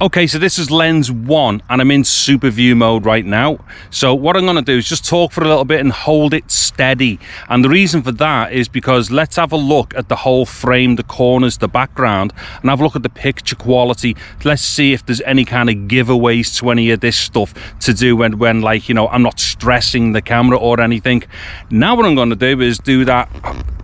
Okay, so this is lens 1 and I'm in super view mode right now. So what I'm going to do is just talk for a little bit and hold it steady. And the reason for that is because let's have a look at the whole frame, the corners, the background, and have a look at the picture quality. Let's see if there's any kind of giveaways to any of this stuff to do when like, you know, I'm not stressing the camera or anything. Now what I'm going to do is do that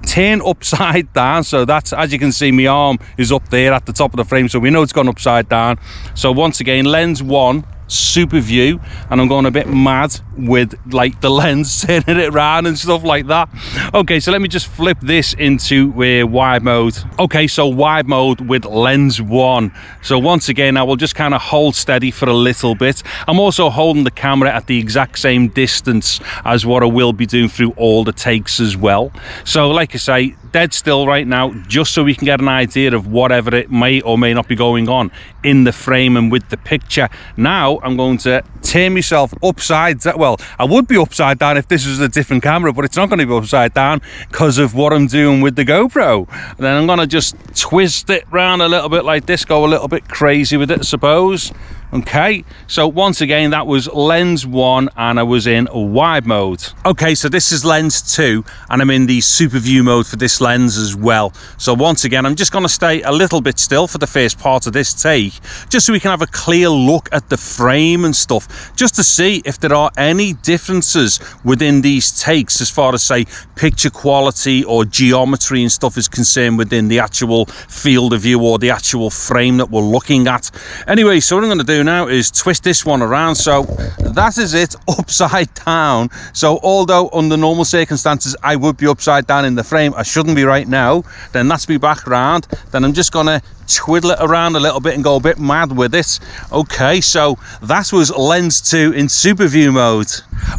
turn upside down. So that's, as you can see, my arm is up there at the top of the frame, so we know it's gone upside down. So once again, lens 1, super view, and I'm going a bit mad with like the lens, turning it around and stuff like that. Okay, so let me just flip this into wide mode. Okay, so wide mode with lens 1. So once again, I will just kind of hold steady for a little bit. I'm also holding the camera at the exact same distance as what I will be doing through all the takes as well. So like I say, dead still right now, just so we can get an idea of whatever it may or may not be going on in the frame and with the picture. Now I'm going to turn myself upside down. Well, I would be upside down if this was a different camera, but it's not going to be upside down because of what I'm doing with the GoPro. And then I'm going to just twist it around a little bit like this, go a little bit crazy with it, I suppose. Okay, so once again, that was lens 1 and I was in wide mode. Okay, so this is lens 2 and I'm in the super view mode for this lens as well. So once again, I'm just going to stay a little bit still for the first part of this take, just so we can have a clear look at the frame and stuff, just to see if there are any differences within these takes as far as, say, picture quality or geometry and stuff is concerned within the actual field of view or the actual frame that we're looking at. Anyway, so what I'm going to do now is twist this one around. So that is it, upside down. So although under normal circumstances I would be upside down in the frame, I shouldn't be right now. Then that's me back around. Then I'm just gonna twiddle it around a little bit and go a bit mad with it. Okay, so that was lens 2 in super view mode.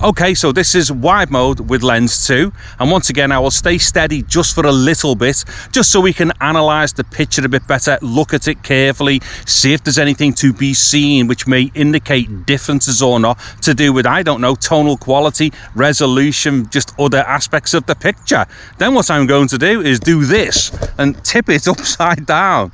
Okay, so this is wide mode with lens 2, and once again I will stay steady just for a little bit, just so we can analyze the picture a bit better, look at it carefully, see if there's anything to be seen which may indicate differences or not, to do with, I don't know, tonal quality, resolution, just other aspects of the picture. Then what I'm going to do is do this and tip it upside down.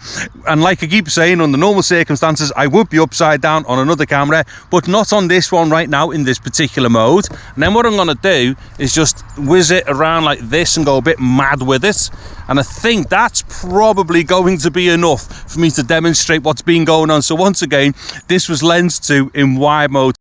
And like I keep saying, under normal circumstances I would be upside down on another camera, but not on this one right now in this particular mode. And then what I'm going to do is just whiz it around like this and go a bit mad with it. And I think that's probably going to be enough for me to demonstrate what's been going on. So once again, this was lens 2 in wide mode.